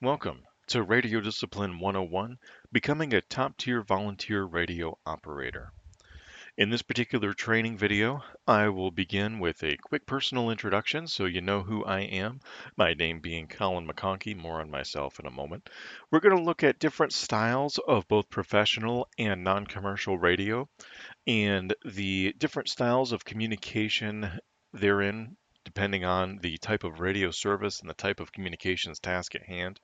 Welcome to Radio Discipline 101, Becoming a Top-Tier Volunteer Radio Operator. In this particular training video, I will begin with a quick personal introduction so you know who I am, my name being Colin McConkey, more on myself in a moment. We're going to look at different styles of both professional and non-commercial radio and the different styles of communication therein, depending on the type of radio service and the type of communications task at hand.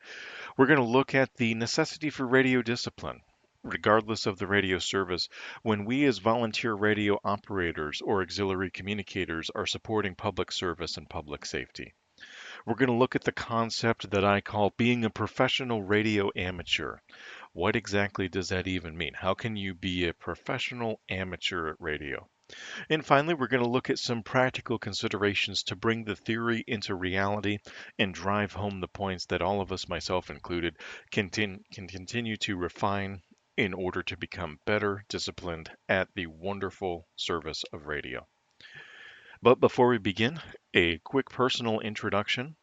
We're going to look at the necessity for radio discipline, regardless of the radio service, when we as volunteer radio operators or auxiliary communicators are supporting public service and public safety. We're going to look at the concept that I call being a professional radio amateur. What exactly does that even mean? How can you be a professional amateur at radio? And finally, we're going to look at some practical considerations to bring the theory into reality and drive home the points that all of us, myself included, can continue to refine in order to become better disciplined at the wonderful service of radio. But before we begin, a quick personal introduction.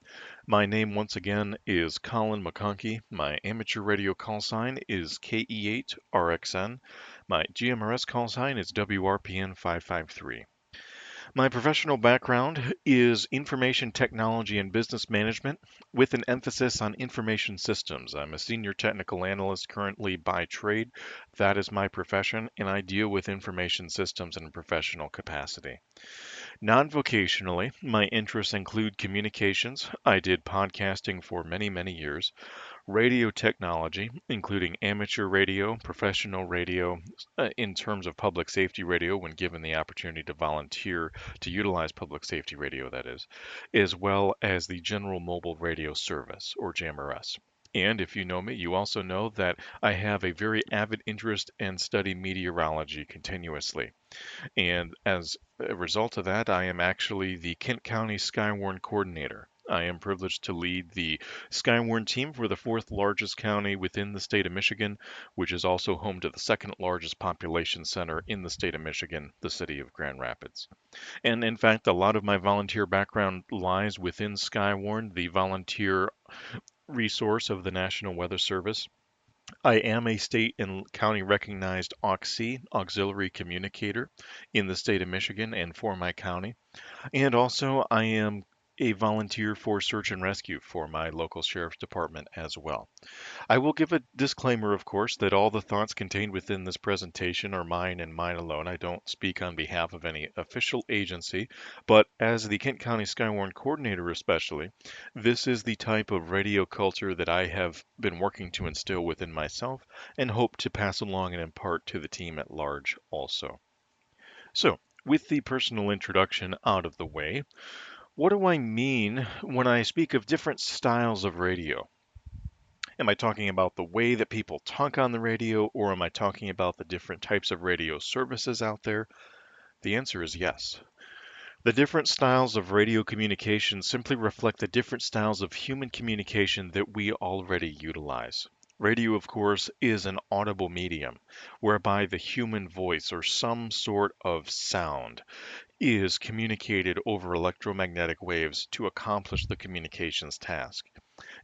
My name, once again, is Colin McConkey. My amateur radio call sign is KE8RXN. My GMRS call sign is WRPN 553. My professional background is information technology and business management with an emphasis on information systems. I'm a senior technical analyst currently by trade. That is my profession, and I deal with information systems in a professional capacity. Non-vocationally, my interests include communications. I did podcasting for many, many years, radio technology, including amateur radio, professional radio, in terms of public safety radio, when given the opportunity to volunteer to utilize public safety radio, that is, as well as the general mobile radio service, or JMRS. And if you know me, you also know that I have a very avid interest and study meteorology continuously. And as a result of that, I am actually the Kent County Skywarn Coordinator. I am privileged to lead the Skywarn team for the fourth largest county within the state of Michigan, which is also home to the second largest population center in the state of Michigan, the city of Grand Rapids. And in fact, a lot of my volunteer background lies within Skywarn, the volunteer resource of the National Weather Service. I am a state and county recognized AUXC, auxiliary communicator, in the state of Michigan and for my county. And also, I am a volunteer for search and rescue for my local sheriff's department as well. I will give a disclaimer, of course, that all the thoughts contained within this presentation are mine and mine alone. I don't speak on behalf of any official agency, but as the Kent County Skywarn Coordinator especially, this is the type of radio culture that I have been working to instill within myself and hope to pass along and impart to the team at large also. So, with the personal introduction out of the way, what do I mean when I speak of different styles of radio? Am I talking about the way that people talk on the radio, or am I talking about the different types of radio services out there? The answer is yes. The different styles of radio communication simply reflect the different styles of human communication that we already utilize. Radio, of course, is an audible medium whereby the human voice or some sort of sound is communicated over electromagnetic waves to accomplish the communications task.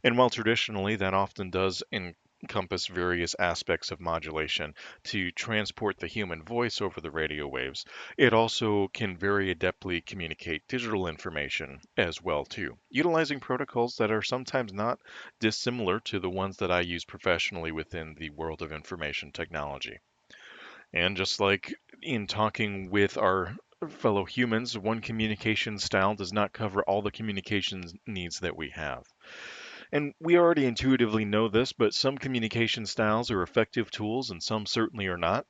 And while traditionally that often does encompass various aspects of modulation to transport the human voice over the radio waves, it also can very adeptly communicate digital information as well too, utilizing protocols that are sometimes not dissimilar to the ones that I use professionally within the world of information technology. And just like in talking with our fellow humans, one communication style does not cover all the communications needs that we have. And we already intuitively know this, but some communication styles are effective tools and some certainly are not.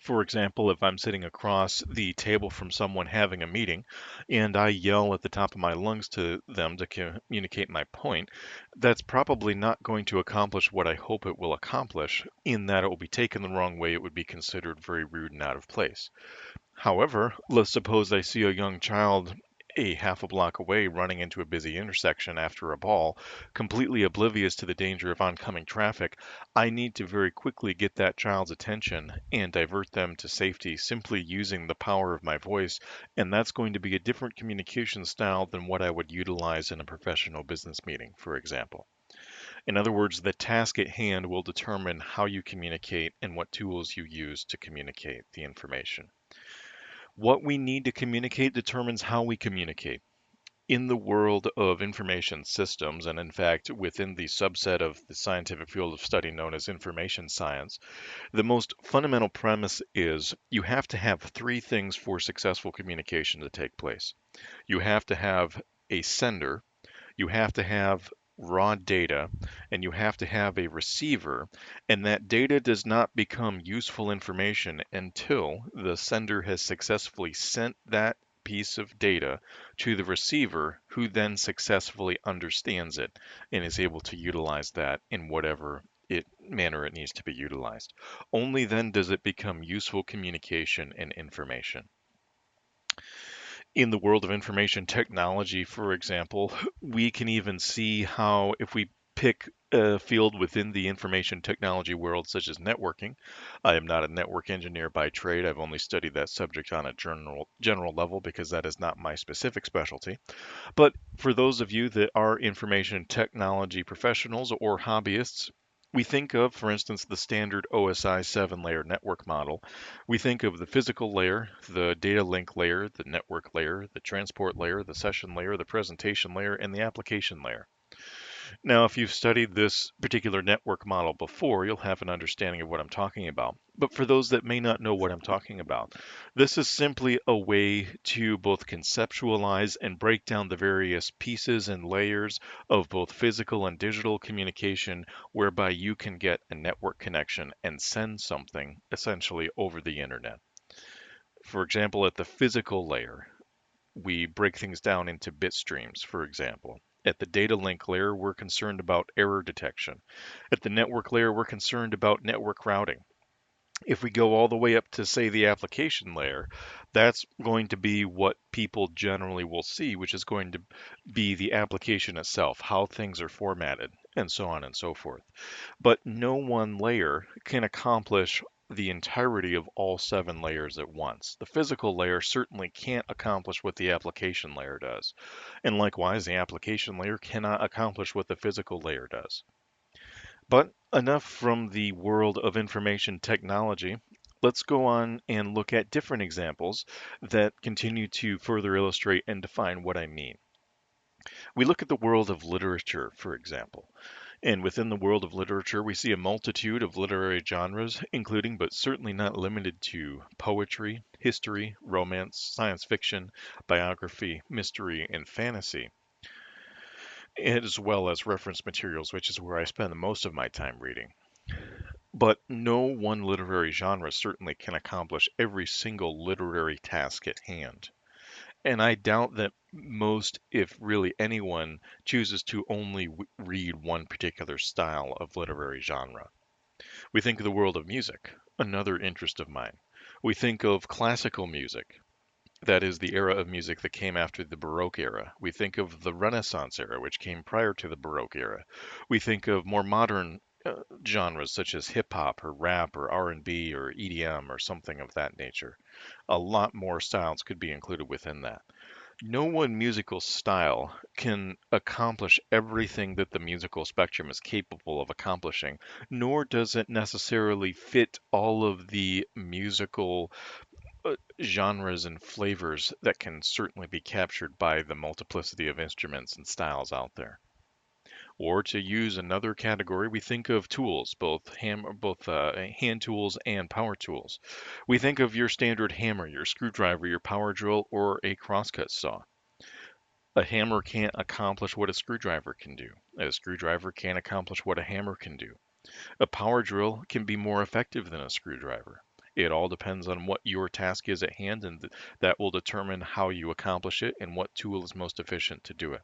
For example, if I'm sitting across the table from someone having a meeting and I yell at the top of my lungs to them to communicate my point, that's probably not going to accomplish what I hope it will accomplish, in that it will be taken the wrong way. It would be considered very rude and out of place. However, let's suppose I see a young child a half a block away running into a busy intersection after a ball, completely oblivious to the danger of oncoming traffic. I need to very quickly get that child's attention and divert them to safety simply using the power of my voice, and that's going to be a different communication style than what I would utilize in a professional business meeting, for example. In other words, the task at hand will determine how you communicate and what tools you use to communicate the information. What we need to communicate determines how we communicate. In the world of information systems, and in fact, within the subset of the scientific field of study known as information science, the most fundamental premise is you have to have three things for successful communication to take place. You have to have a sender, you have to have raw data, and you have to have a receiver, and that data does not become useful information until the sender has successfully sent that piece of data to the receiver, who then successfully understands it and is able to utilize that in whatever manner it needs to be utilized. Only then does it become useful communication and information. In the world of information technology, for example, we can even see how if we pick a field within the information technology world, such as networking. I am not a network engineer by trade. I've only studied that subject on a general level because that is not my specific specialty. But for those of you that are information technology professionals or hobbyists, we think of, for instance, the standard OSI 7-layer network model. We think of the physical layer, the data link layer, the network layer, the transport layer, the session layer, the presentation layer, and the application layer. Now, if you've studied this particular network model before, you'll have an understanding of what I'm talking about. But for those that may not know what I'm talking about, this is simply a way to both conceptualize and break down the various pieces and layers of both physical and digital communication, whereby you can get a network connection and send something essentially over the internet. For example, at the physical layer, we break things down into bit streams, for example. At the data link layer, we're concerned about error detection. At the network layer, we're concerned about network routing. If we go all the way up to, say, the application layer, that's going to be what people generally will see, which is going to be the application itself, how things are formatted, and so on and so forth. But no one layer can accomplish the entirety of all 7 layers at once. The physical layer certainly can't accomplish what the application layer does. And likewise, the application layer cannot accomplish what the physical layer does. But enough from the world of information technology. Let's go on and look at different examples that continue to further illustrate and define what I mean. We look at the world of literature, for example. And within the world of literature, we see a multitude of literary genres, including but certainly not limited to poetry, history, romance, science fiction, biography, mystery, and fantasy, as well as reference materials, which is where I spend most of my time reading. But no one literary genre certainly can accomplish every single literary task at hand. And I doubt that most, if really anyone, chooses to only read one particular style of literary genre. We think of the world of music, another interest of mine. We think of classical music, that is the era of music that came after the Baroque era. We think of the Renaissance era, which came prior to the Baroque era. We think of more modern genres such as hip hop or rap or R&B or EDM or something of that nature. A lot more styles could be included within that. No one musical style can accomplish everything that the musical spectrum is capable of accomplishing, nor does it necessarily fit all of the musical genres and flavors that can certainly be captured by the multiplicity of instruments and styles out there. Or to use another category, we think of tools, both hand tools and power tools. We think of your standard hammer, your screwdriver, your power drill, or a crosscut saw. A hammer can't accomplish what a screwdriver can do. A screwdriver can't accomplish what a hammer can do. A power drill can be more effective than a screwdriver. It all depends on what your task is at hand, and that will determine how you accomplish it and what tool is most efficient to do it.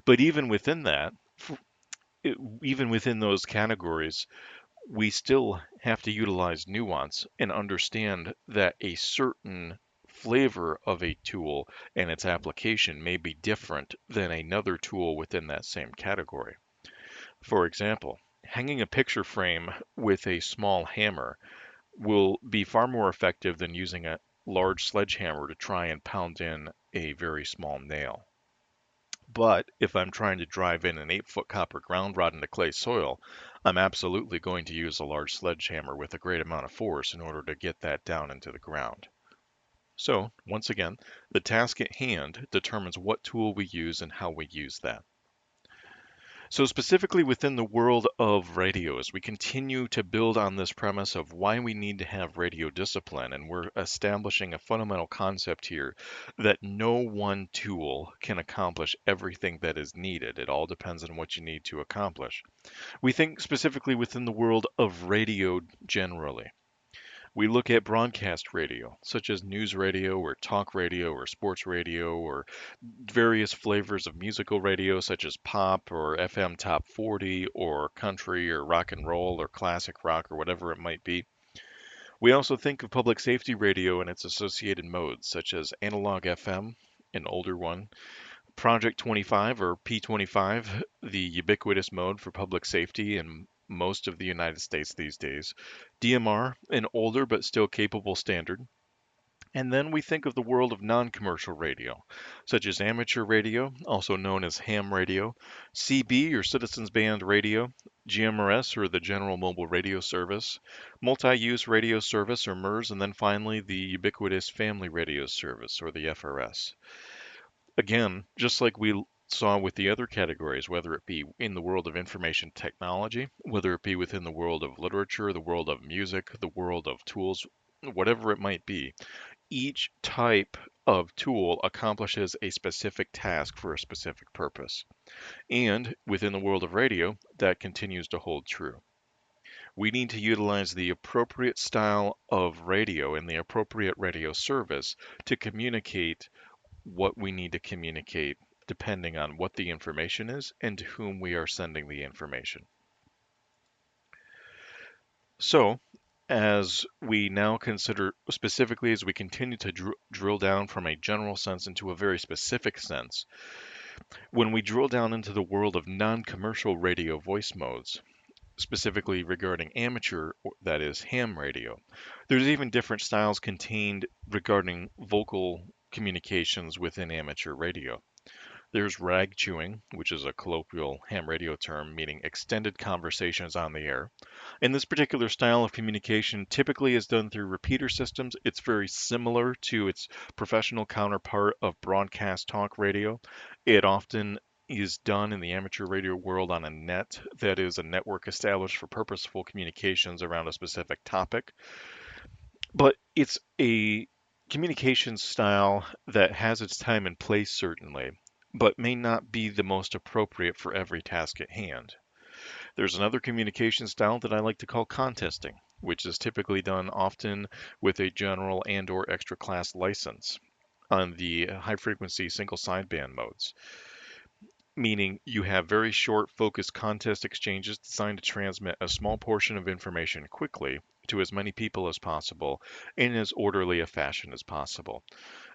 But even within that, even within those categories, we still have to utilize nuance and understand that a certain flavor of a tool and its application may be different than another tool within that same category. For example, hanging a picture frame with a small hammer will be far more effective than using a large sledgehammer to try and pound in a very small nail. But if I'm trying to drive in an 8-foot copper ground rod into clay soil, I'm absolutely going to use a large sledgehammer with a great amount of force in order to get that down into the ground. So, once again, the task at hand determines what tool we use and how we use that. So, specifically within the world of radios, we continue to build on this premise of why we need to have radio discipline, and we're establishing a fundamental concept here that no one tool can accomplish everything that is needed. It all depends on what you need to accomplish. We think specifically within the world of radio generally. We look at broadcast radio, such as news radio or talk radio or sports radio or various flavors of musical radio, such as pop or FM top 40 or country or rock and roll or classic rock or whatever it might be. We also think of public safety radio and its associated modes, such as analog FM, an older one, Project 25 or P25, the ubiquitous mode for public safety in most of the United States these days, DMR, an older but still capable standard, and then we think of the world of non-commercial radio, such as amateur radio, also known as ham radio, CB or citizens band radio, GMRS or the General Mobile Radio Service, multi-use radio service or MURS, and then finally the ubiquitous family radio service or the FRS. Again, just like we saw with the other categories, whether it be in the world of information technology, whether it be within the world of literature, the world of music, the world of tools, whatever it might be, each type of tool accomplishes a specific task for a specific purpose. And within the world of radio, that continues to hold true. We need to utilize the appropriate style of radio and the appropriate radio service to communicate what we need to communicate depending on what the information is and to whom we are sending the information. So, as we now consider specifically as we continue to drill down from a general sense into a very specific sense, when we drill down into the world of non-commercial radio voice modes, specifically regarding amateur, that is ham radio, there's even different styles contained regarding vocal communications within amateur radio. There's rag chewing, which is a colloquial ham radio term meaning extended conversations on the air. And this particular style of communication typically is done through repeater systems. It's very similar to its professional counterpart of broadcast talk radio. It often is done in the amateur radio world on a net, that is, a network established for purposeful communications around a specific topic. But it's a communication style that has its time and place, certainly, but may not be the most appropriate for every task at hand. There's another communication style that I like to call contesting, which is typically done often with a general and or extra class license on the high frequency single sideband modes, meaning you have very short focused contest exchanges designed to transmit a small portion of information quickly to as many people as possible in as orderly a fashion as possible.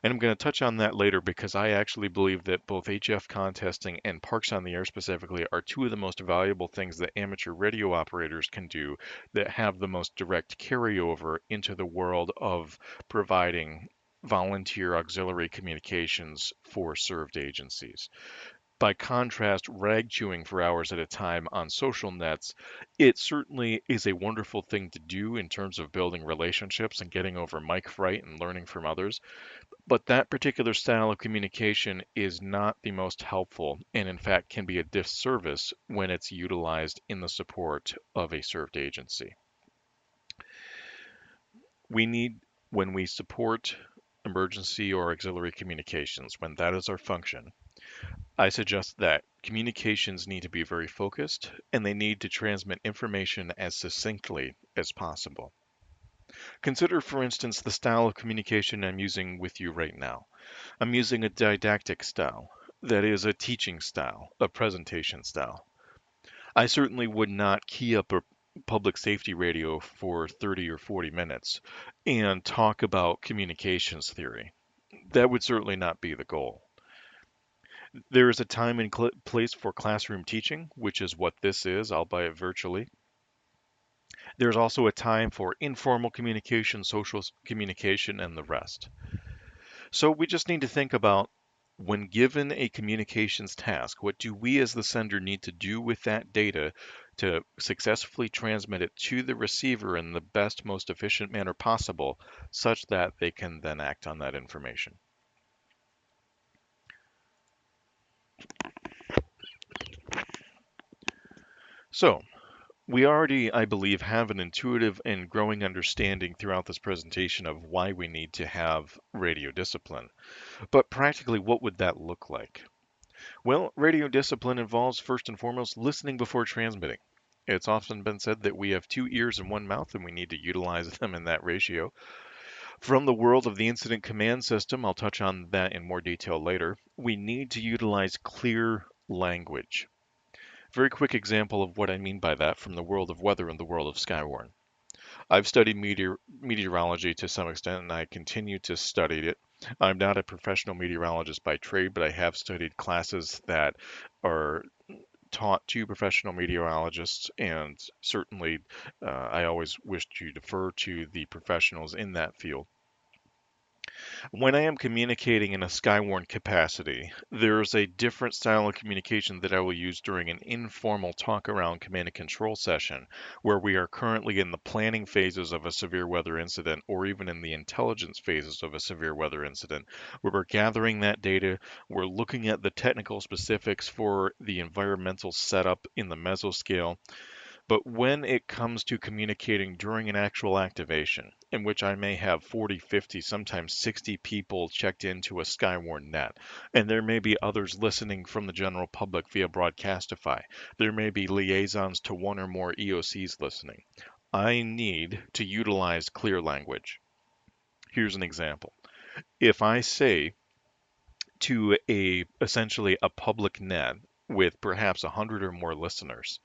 And I'm going to touch on that later because I actually believe that both HF contesting and parks on the air specifically are two of the most valuable things that amateur radio operators can do that have the most direct carryover into the world of providing volunteer auxiliary communications for served agencies. By contrast, rag chewing for hours at a time on social nets, it certainly is a wonderful thing to do in terms of building relationships and getting over mic fright and learning from others. But that particular style of communication is not the most helpful and, in fact, can be a disservice when it's utilized in the support of a served agency. We need, when we support emergency or auxiliary communications, when that is our function, I suggest that communications need to be very focused and they need to transmit information as succinctly as possible. Consider, for instance, the style of communication I'm using with you right now. I'm using a didactic style, that is, a teaching style, a presentation style. I certainly would not key up a public safety radio for 30 or 40 minutes and talk about communications theory. That would certainly not be the goal. There is a time and place for classroom teaching, which is what this is, albeit virtually. There's also a time for informal communication, social communication, and the rest. So we just need to think about When given a communications task, what do we as the sender need to do with that data to successfully transmit it to the receiver in the best, most efficient manner possible, such that they can then act on that information? So, we already, I believe, have an intuitive and growing understanding throughout this presentation of why we need to have radio discipline. But practically, what would that look like? Well, radio discipline involves first and foremost listening before transmitting. It's often been said that we have two ears and one mouth, and we need to utilize them in that ratio. From the world of the incident command system, I'll touch on that in more detail later. We need to utilize clear language. Very quick example of what I mean by that from the world of weather and the world of Skywarn. I've studied meteorology to some extent, and I continue to study it. I'm not a professional meteorologist by trade, but I have studied classes that are taught to professional meteorologists, and certainly I always wish to defer to the professionals in that field. When I am communicating in a Skywarn capacity, there's a different style of communication that I will use during an informal talk around command and control session, where we are currently in the planning phases of a severe weather incident, or even in the intelligence phases of a severe weather incident, where we're gathering that data, we're looking at the technical specifics for the environmental setup in the mesoscale, but when it comes to communicating during an actual activation, in which I may have 40, 50, sometimes 60 people checked into a Skywarn net, and there may be others listening from the general public via Broadcastify, there may be liaisons to one or more EOCs listening, I need to utilize clear language. Here's an example. If I say to essentially a public net with perhaps 100 or more listeners,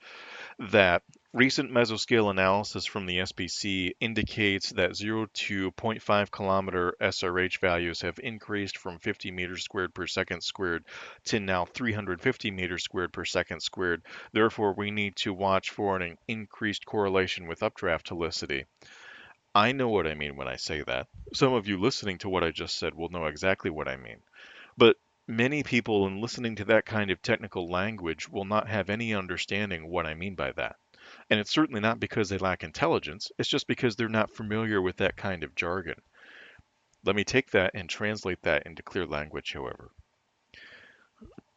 that recent mesoscale analysis from the SPC indicates that 0 to zero point 0.5 kilometer SRH values have increased from 50 meters squared per second squared to now 350 meters squared per second squared. Therefore, we need to watch for an increased correlation with updraft helicity. I know what I mean when I say that. Some of you listening to what I just said will know exactly what I mean. But many people, in listening to that kind of technical language, will not have any understanding what I mean by that. And it's certainly not because they lack intelligence, it's just because they're not familiar with that kind of jargon. Let me take that and translate that into clear language, however.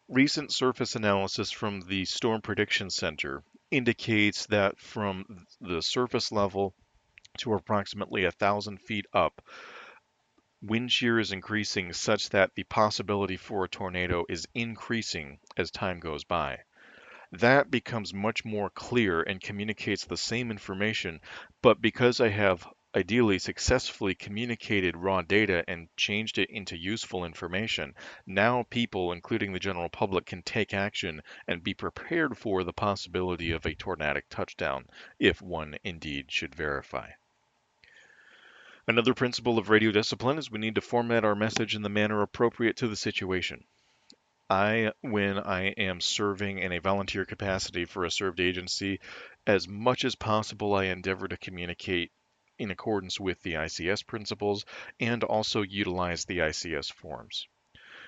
Recent surface analysis from the Storm Prediction Center indicates that from the surface level to approximately 1,000 feet up, wind shear is increasing such that the possibility for a tornado is increasing as time goes by. That becomes much more clear and communicates the same information, but because I have ideally successfully communicated raw data and changed it into useful information, now people, including the general public, can take action and be prepared for the possibility of a tornadic touchdown, if one indeed should verify. Another principle of radio discipline is we need to format our message in the manner appropriate to the situation. When I am serving in a volunteer capacity for a served agency, as much as possible, I endeavor to communicate in accordance with the ICS principles and also utilize the ICS forms.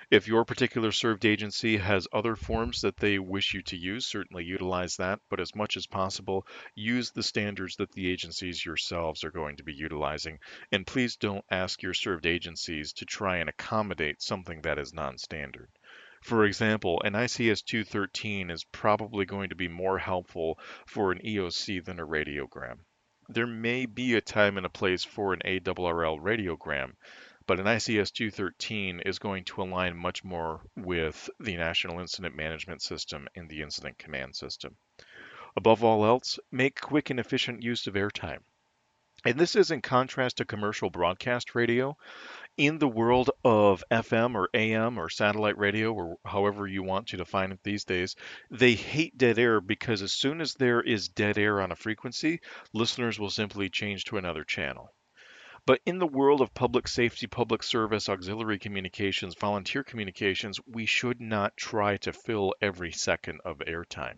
If your particular served agency has other forms that they wish you to use, certainly utilize that, but as much as possible, use the standards that the agencies yourselves are going to be utilizing. And please don't ask your served agencies to try and accommodate something that is non-standard. For example, an ICS 213 is probably going to be more helpful for an EOC than a radiogram. There may be a time and a place for an ARRL radiogram, but an ICS 213 is going to align much more with the National Incident Management System and the Incident Command System. Above all else, make quick and efficient use of airtime. And this is in contrast to commercial broadcast radio. In the world of FM or AM or satellite radio, or however you want to define it these days, they hate dead air because as soon as there is dead air on a frequency, listeners will simply change to another channel. But in the world of public safety, public service, auxiliary communications, volunteer communications, we should not try to fill every second of airtime.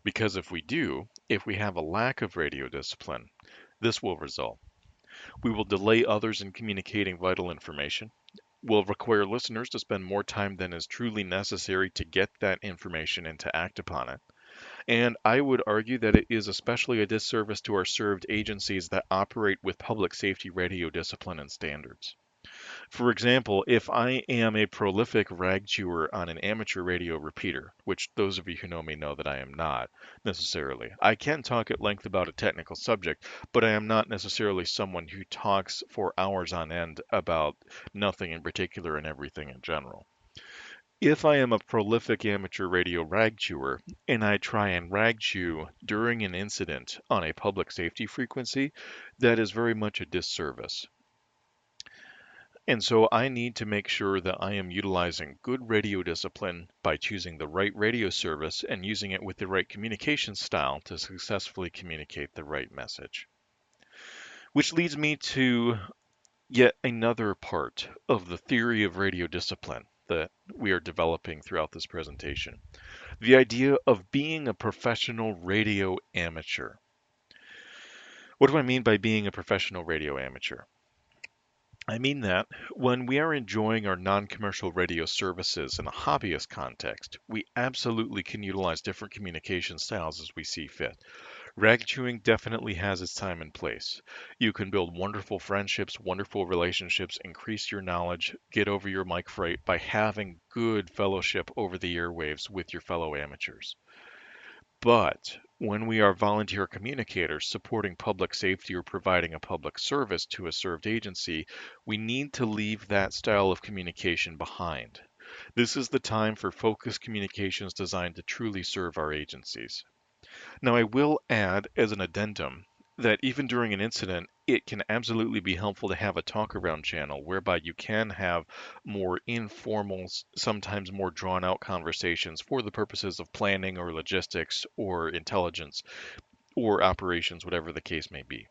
Because if we do, if we have a lack of radio discipline, this will result. We will delay others in communicating vital information. will require listeners to spend more time than is truly necessary to get that information and to act upon it. And I would argue that it is especially a disservice to our served agencies that operate with public safety radio discipline and standards. For example, if I am a prolific rag chewer on an amateur radio repeater, which those of you who know me know that I am not necessarily, I can talk at length about a technical subject, but I am not necessarily someone who talks for hours on end about nothing in particular and everything in general. If I am a prolific amateur radio rag chewer and I try and rag chew during an incident on a public safety frequency, that is very much a disservice. And so I need to make sure that I am utilizing good radio discipline by choosing the right radio service and using it with the right communication style to successfully communicate the right message. Which leads me to yet another part of the theory of radio discipline that we are developing throughout this presentation. The idea of being a professional radio amateur. What do I mean by being a professional radio amateur? I mean that when we are enjoying our non-commercial radio services in a hobbyist context, we absolutely can utilize different communication styles as we see fit. Rag chewing definitely has its time and place. You can build wonderful friendships, wonderful relationships, increase your knowledge, get over your mic fright by having good fellowship over the airwaves with your fellow amateurs. But when we are volunteer communicators supporting public safety or providing a public service to a served agency, we need to leave that style of communication behind. This is the time for focused communications designed to truly serve our agencies. Now, I will add as an addendum that even during an incident, it can absolutely be helpful to have a talk around channel whereby you can have more informal, sometimes more drawn out conversations for the purposes of planning or logistics or intelligence or operations, whatever the case may be.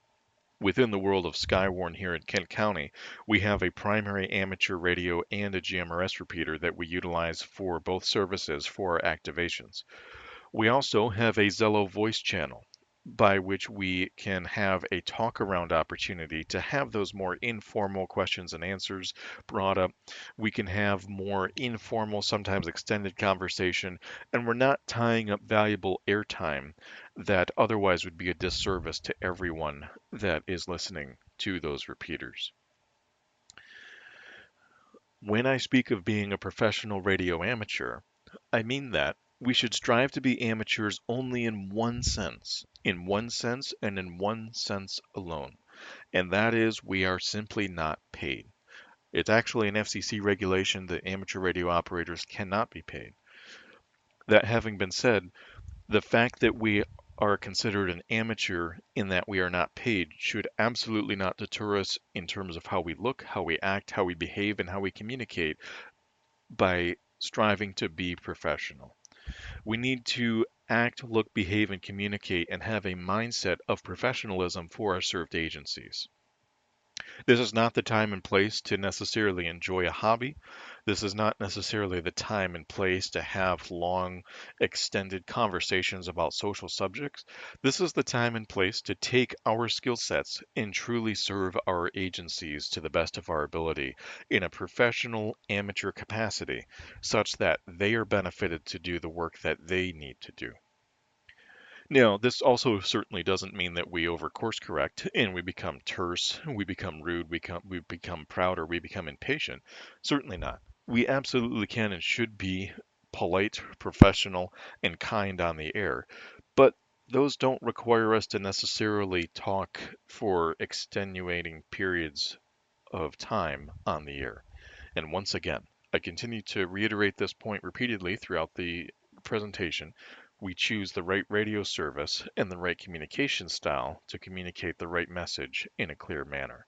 Within the world of Skywarn here in Kent County, we have a primary amateur radio and a GMRS repeater that we utilize for both services for our activations. We also have a Zello voice channel by which we can have a talk around opportunity to have those more informal questions and answers brought up. We can have more informal, sometimes extended conversation, and we're not tying up valuable airtime that otherwise would be a disservice to everyone that is listening to those repeaters. When I speak of being a professional radio amateur, I mean that we should strive to be amateurs only in one sense and in one sense alone, and that is we are simply not paid. It's actually an FCC regulation that amateur radio operators cannot be paid. That having been said, the fact that we are considered an amateur in that we are not paid should absolutely not deter us in terms of how we look, how we act, how we behave, and how we communicate by striving to be professional. We need to act, look, behave, and communicate and have a mindset of professionalism for our served agencies. This is not the time and place to necessarily enjoy a hobby. This is not necessarily the time and place to have long, extended conversations about social subjects. This is the time and place to take our skill sets and truly serve our agencies to the best of our ability in a professional, amateur capacity, such that they are benefited to do the work that they need to do. Now, this also certainly doesn't mean that we over course correct and we become terse, we become rude, we become proud, or we become impatient. Certainly not. We absolutely can and should be polite, professional, and kind on the air, but those don't require us to necessarily talk for extenuating periods of time on the air. And once again, I continue to reiterate this point repeatedly throughout the presentation. We choose the right radio service and the right communication style to communicate the right message in a clear manner.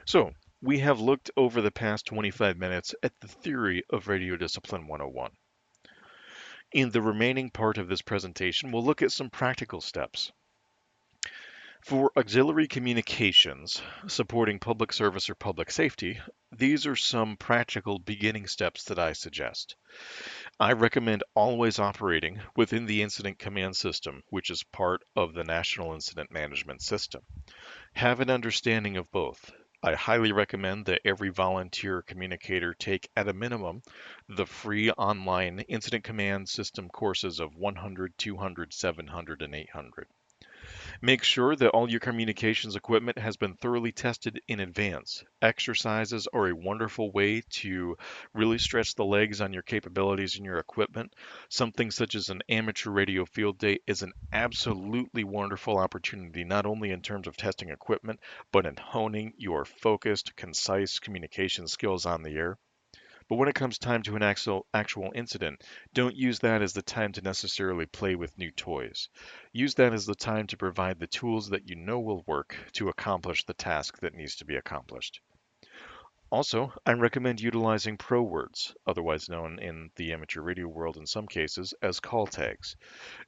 So, we have looked over the past 25 minutes at the theory of Radio Discipline 101. In the remaining part of this presentation, we'll look at some practical steps. For auxiliary communications supporting public service or public safety, these are some practical beginning steps that I suggest. I recommend always operating within the incident command system, which is part of the National Incident Management System. Have an understanding of both. I highly recommend that every volunteer communicator take, at a minimum, the free online incident command system courses of 100, 200, 700, and 800. Make sure that all your communications equipment has been thoroughly tested in advance. Exercises are a wonderful way to really stretch the legs on your capabilities and your equipment. Something such as an amateur radio field day is an absolutely wonderful opportunity, not only in terms of testing equipment, but in honing your focused, concise communication skills on the air. But when it comes time to an actual incident, don't use that as the time to necessarily play with new toys. Use that as the time to provide the tools that you know will work to accomplish the task that needs to be accomplished. Also, I recommend utilizing pro words, otherwise known in the amateur radio world in some cases as call tags.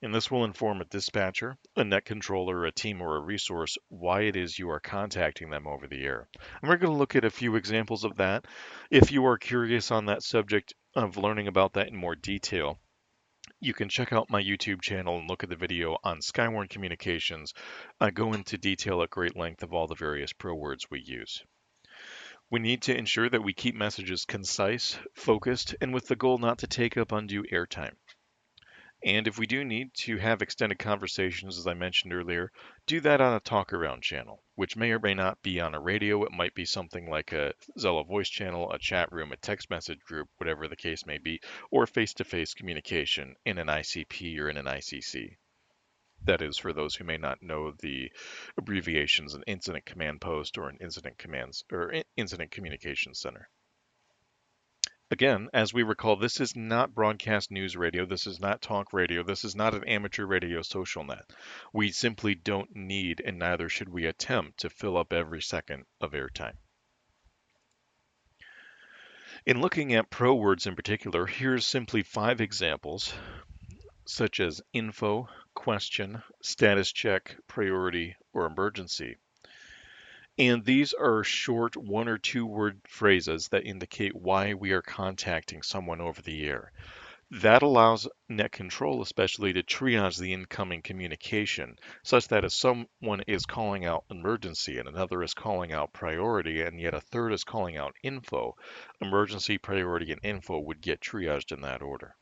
And this will inform a dispatcher, a net controller, a team, or a resource why it is you are contacting them over the air. And we're going to look at a few examples of that. If you are curious on that subject of learning about that in more detail, you can check out my YouTube channel and look at the video on Skywarn Communications. I go into detail at great length of all the various pro words we use. We need to ensure that we keep messages concise, focused, and with the goal not to take up undue airtime. And if we do need to have extended conversations, as I mentioned earlier, do that on a talk around channel, which may or may not be on a radio. It might be something like a Zello voice channel, a chat room, a text message group, whatever the case may be, or face to face communication in an ICP or in an ICC. That is for those who may not know the abbreviations, an incident command post or an incident commands or incident communication center. Again, as we recall, this is not broadcast news radio. This is not talk radio. This is not an amateur radio social net. We simply don't need, and neither should we attempt, to fill up every second of airtime. In looking at pro words in particular, here's simply 5 examples, such as info, question, status check, priority, or emergency. And these are short 1 or 2 word phrases that indicate why we are contacting someone over the air. That allows net control especially to triage the incoming communication such that if someone is calling out emergency and another is calling out priority and yet a third is calling out info, emergency, priority, and info would get triaged in that order.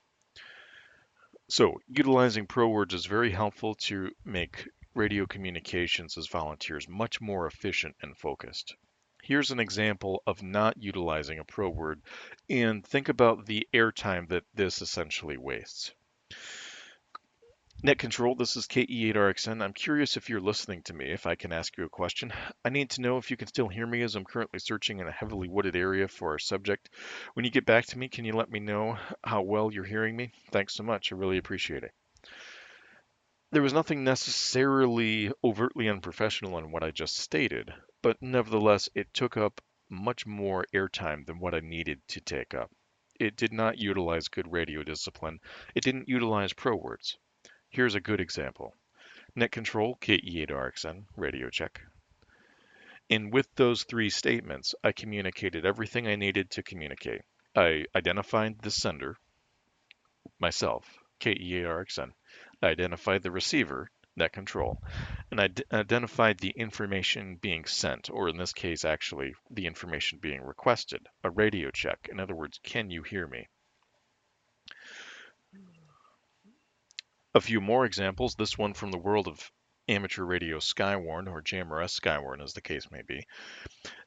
So utilizing pro words is very helpful to make radio communications as volunteers much more efficient and focused. Here's an example of not utilizing a pro word, and think about the airtime that this essentially wastes. Net Control, this is KE8RXN. I'm curious if you're listening to me, if I can ask you a question. I need to know if you can still hear me as I'm currently searching in a heavily wooded area for our subject. When you get back to me, can you let me know how well you're hearing me? Thanks so much. I really appreciate it. There was nothing necessarily overtly unprofessional in what I just stated, but nevertheless, it took up much more airtime than what I needed to take up. It did not utilize good radio discipline. It didn't utilize pro words. Here's a good example. Net control, KE8RXN, radio check. And with those 3 statements, I communicated everything I needed to communicate. I identified the sender, myself, KE8RXN. I identified the receiver, net control, and I identified the information being sent, or in this case, actually, the information being requested, a radio check. In other words, can you hear me? A few more examples, this one from the world of amateur radio Skywarn, or Jammer S Skywarn as the case may be.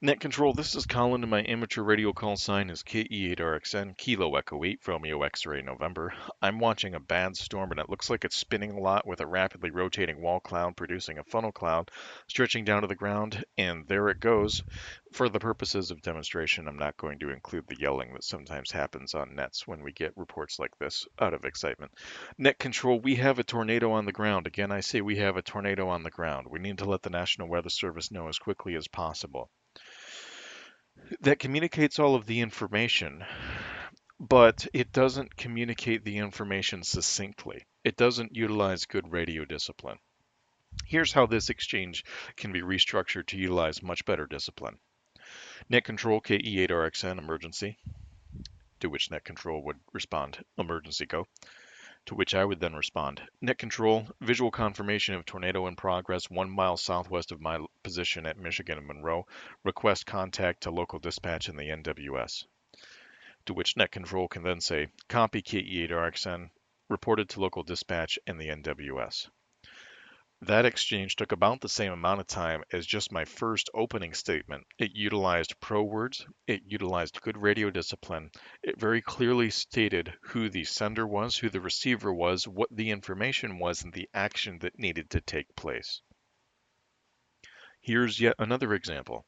Net control, this is Colin and my amateur radio call sign is KE8RXN, Kilo Echo 8, Romeo X-Ray November. I'm watching a bad storm and it looks like it's spinning a lot with a rapidly rotating wall cloud producing a funnel cloud stretching down to the ground, and there it goes. For the purposes of demonstration, I'm not going to include the yelling that sometimes happens on nets when we get reports like this out of excitement. Net control, we have a tornado on the ground. Again, I say we have a tornado on the ground. We need to let the National Weather Service know as quickly as possible. That communicates all of the information, but it doesn't communicate the information succinctly. It doesn't utilize good radio discipline. Here's how this exchange can be restructured to utilize much better discipline. Net control KE8RXN emergency, to which net control would respond emergency go. To which I would then respond, net control, visual confirmation of tornado in progress 1 mile southwest of my position at Michigan and Monroe. Request contact to local dispatch in the NWS. To which net control can then say, copy KE8RXN, reported to local dispatch in the NWS. That exchange took about the same amount of time as just my first opening statement. It utilized pro words, it utilized good radio discipline, it very clearly stated who the sender was, who the receiver was, what the information was, and the action that needed to take place. Here's yet another example.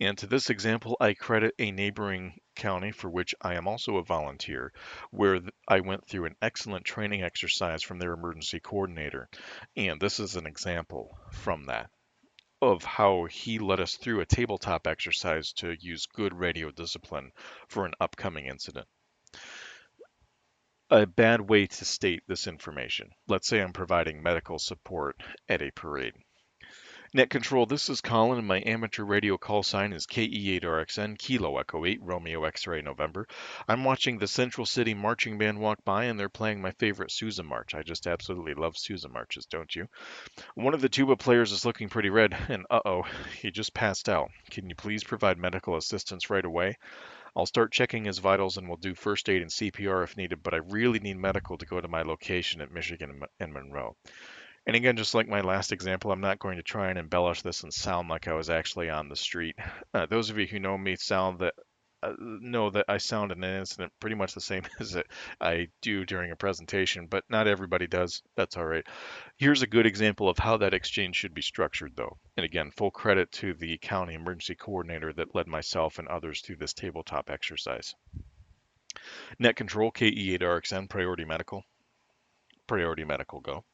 And to this example, I credit a neighboring county for which I am also a volunteer, where I went through an excellent training exercise from their emergency coordinator. And this is an example from that of how he led us through a tabletop exercise to use good radio discipline for an upcoming incident. A bad way to state this information. Let's say I'm providing medical support at a parade. Net Control, this is Colin, and my amateur radio call sign is KE8RXN, Kilo Echo 8, Romeo X-Ray November. I'm watching the Central City Marching Band walk by, and they're playing my favorite Sousa March. I just absolutely love Sousa Marches, don't you? One of the tuba players is looking pretty red, and uh-oh, he just passed out. Can you please provide medical assistance right away? I'll start checking his vitals, and we'll do first aid and CPR if needed, but I really need medical to go to my location at Michigan and Monroe. And again, just like my last example, I'm not going to try and embellish this and sound like I was actually on the street. Those of you who know me know that I sound in an incident pretty much the same as I do during a presentation, but not everybody does. That's all right. Here's a good example of how that exchange should be structured, though. And again, full credit to the county emergency coordinator that led myself and others through this tabletop exercise. Net control, KE8RXN, priority medical, go.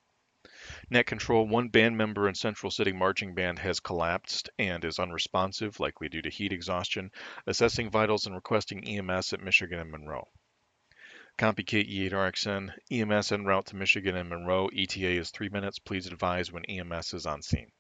Net control, one band member in Central City Marching Band has collapsed and is unresponsive, likely due to heat exhaustion. Assessing vitals and requesting EMS at Michigan and Monroe. Copy KE8RXN, EMS en route to Michigan and Monroe. ETA is 3 minutes. Please advise when EMS is on scene.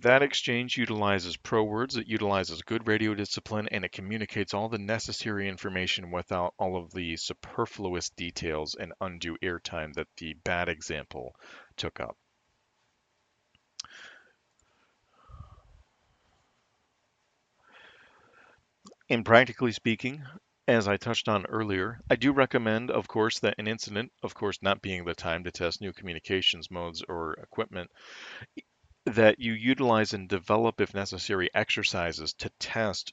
That exchange utilizes pro words, it utilizes good radio discipline, and it communicates all the necessary information without all of the superfluous details and undue airtime that the bad example took up. And practically speaking, as I touched on earlier, I do recommend, of course, that an incident, of course, not being the time to test new communications modes or equipment, that you utilize and develop, if necessary, exercises to test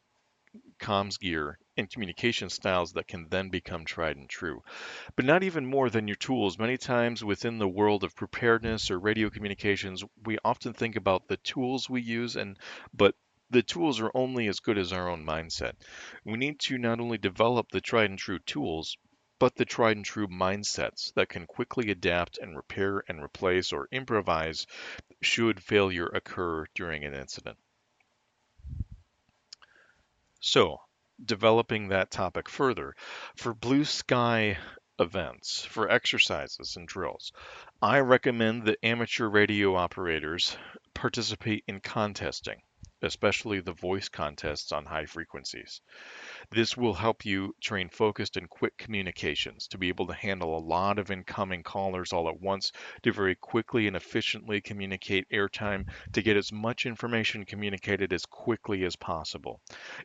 comms gear and communication styles that can then become tried and true. But not even more than your tools. Many times within the world of preparedness or radio communications, we often think about the tools we use, but the tools are only as good as our own mindset. We need to not only develop the tried and true tools, but the tried and true mindsets that can quickly adapt and repair and replace or improvise should failure occur during an incident. So, developing that topic further, for blue sky events, for exercises and drills, I recommend that amateur radio operators participate in contesting, especially the voice contests on high frequencies. This will help you train focused and quick communications to be able to handle a lot of incoming callers all at once, to very quickly and efficiently communicate airtime, to get as much information communicated as quickly as possible.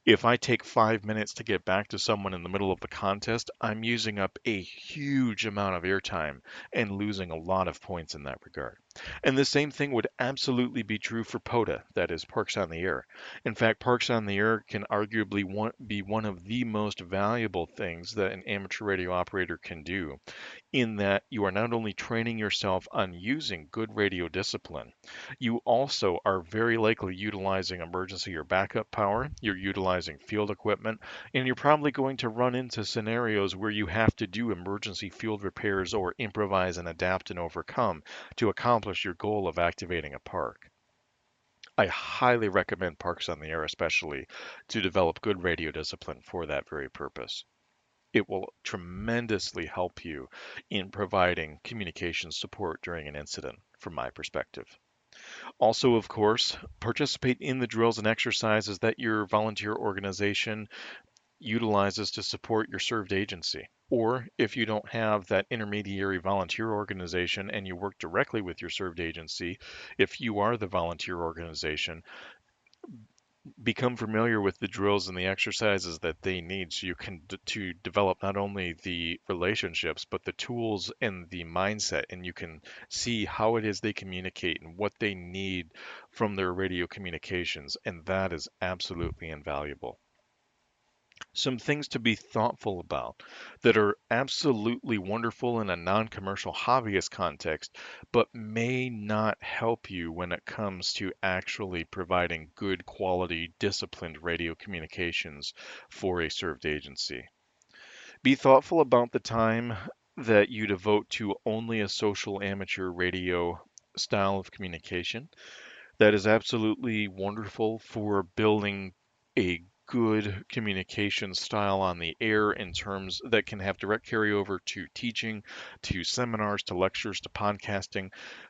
If I take 5 minutes to get back to someone in the middle of the contest, I'm using up a huge amount of airtime and losing a lot of points in that regard. And the same thing would absolutely be true for POTA, that is Parks on the Air. In fact, Parks on the Air can arguably be one of the most valuable things that an amateur radio operator can do, in that you are not only training yourself on using good radio discipline, you also are very likely utilizing emergency or backup power, you're utilizing field equipment, and you're probably going to run into scenarios where you have to do emergency field repairs or improvise and adapt and overcome to accomplish your goal of activating a park. I highly recommend Parks on the Air, especially to develop good radio discipline for that very purpose. It will tremendously help you in providing communication support during an incident, from my perspective. Also, of course, participate in the drills and exercises that your volunteer organization utilizes to support your served agency. Or if you don't have that intermediary volunteer organization and you work directly with your served agency, if you are the volunteer organization, become familiar with the drills and the exercises that they need so you can to develop not only the relationships but the tools and the mindset, and you can see how it is they communicate and what they need from their radio communications, and that is absolutely invaluable. Some things to be thoughtful about that are absolutely wonderful in a non-commercial hobbyist context, but may not help you when it comes to actually providing good quality, disciplined radio communications for a served agency. Be thoughtful about the time that you devote to only a social amateur radio style of communication. That is absolutely wonderful for building a good communication style on the air in terms that can have direct carryover to teaching, to seminars, to lectures, to podcasting,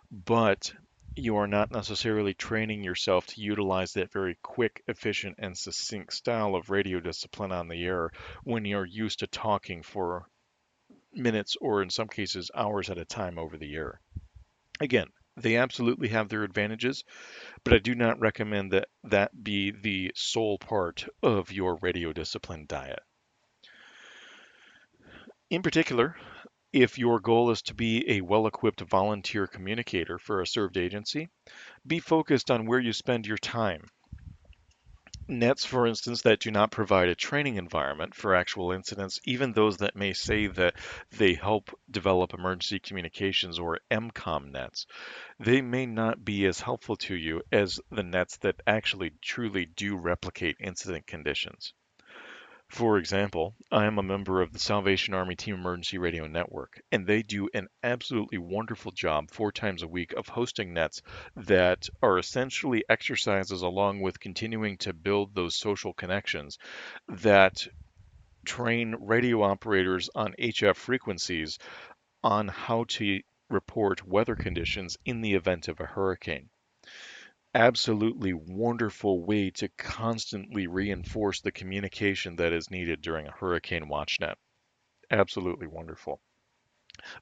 but you are not necessarily training yourself to utilize that very quick, efficient, and succinct style of radio discipline on the air when you're used to talking for minutes or in some cases hours at a time over the air. Again, they absolutely have their advantages, but I do not recommend that that be the sole part of your radio discipline diet. In particular, if your goal is to be a well equipped volunteer communicator for a served agency, be focused on where you spend your time. Nets, for instance, that do not provide a training environment for actual incidents, even those that may say that they help develop emergency communications or MCOM nets, they may not be as helpful to you as the nets that actually truly do replicate incident conditions. For example, I am a member of the Salvation Army Team Emergency Radio Network, and they do an absolutely wonderful job 4 times a week of hosting nets that are essentially exercises along with continuing to build those social connections that train radio operators on HF frequencies on how to report weather conditions in the event of a hurricane. Absolutely wonderful way to constantly reinforce the communication that is needed during a hurricane watch net. Absolutely wonderful.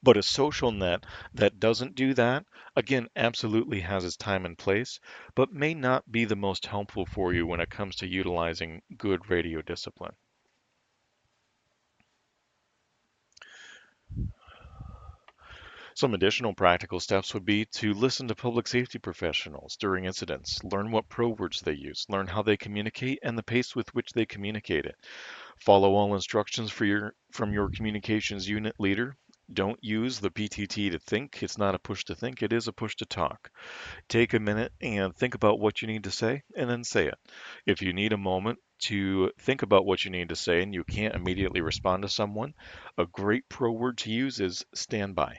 But a social net that doesn't do that, again, absolutely has its time and place, but may not be the most helpful for you when it comes to utilizing good radio discipline. Some additional practical steps would be to listen to public safety professionals during incidents, learn what pro words they use, learn how they communicate, and the pace with which they communicate it. Follow all instructions from your communications unit leader. Don't use the PTT to think. It's not a push to think, it is a push to talk. Take a minute and think about what you need to say and then say it. If you need a moment to think about what you need to say and you can't immediately respond to someone, a great pro word to use is stand by.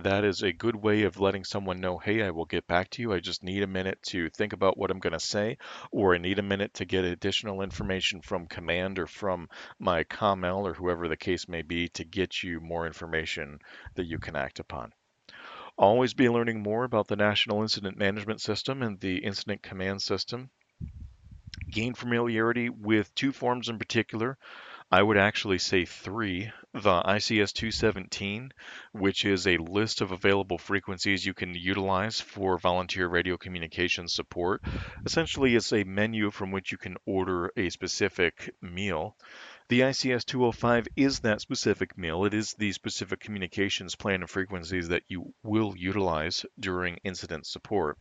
That is a good way of letting someone know, hey, I will get back to you. I just need a minute to think about what I'm going to say, or I need a minute to get additional information from command or from my COML or whoever the case may be to get you more information that you can act upon. Always be learning more about the National Incident Management System and the Incident Command System. Gain familiarity with two forms in particular. I would actually say three. The ICS 217, which is a list of available frequencies you can utilize for volunteer radio communication support. Essentially, it's a menu from which you can order a specific meal. The ICS 205 is that specific meal. It is the specific communications plan and frequencies that you will utilize during incident support.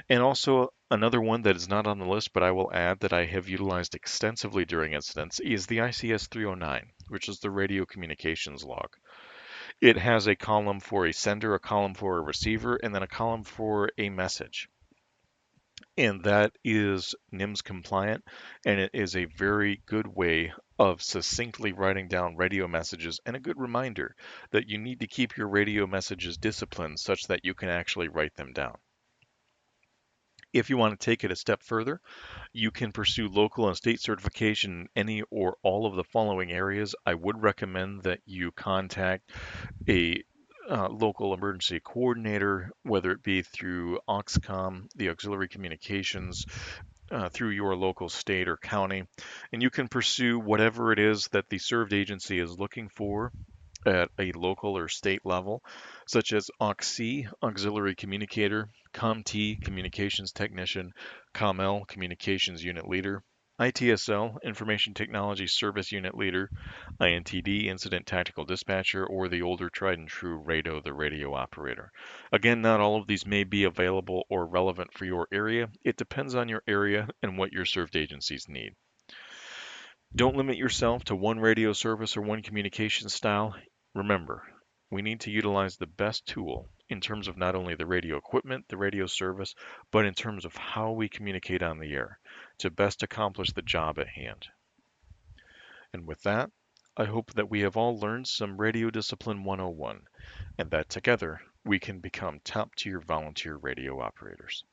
And also another one that is not on the list, but I will add that I have utilized extensively during incidents is the ICS 309, which is the radio communications log. It has a column for a sender, a column for a receiver, and then a column for a message. And that is NIMS compliant, and it is a very good way of succinctly writing down radio messages and a good reminder that you need to keep your radio messages disciplined such that you can actually write them down. If you want to take it a step further, you can pursue local and state certification in any or all of the following areas. I would recommend that you contact a local emergency coordinator, whether it be through Auxcom, the auxiliary communications, through your local state or county, and you can pursue whatever it is that the served agency is looking for at a local or state level, such as AUXC, Auxiliary Communicator, ComT, Communications Technician, ComL, Communications Unit Leader, ITSL, Information Technology Service Unit Leader, INTD, Incident Tactical Dispatcher, or the older tried and true RADO, the radio operator. Again, not all of these may be available or relevant for your area. It depends on your area and what your served agencies need. Don't limit yourself to one radio service or one communication style. Remember, we need to utilize the best tool in terms of not only the radio equipment, the radio service, but in terms of how we communicate on the air to best accomplish the job at hand. And with that, I hope that we have all learned some Radio Discipline 101 and that together we can become top tier volunteer radio operators.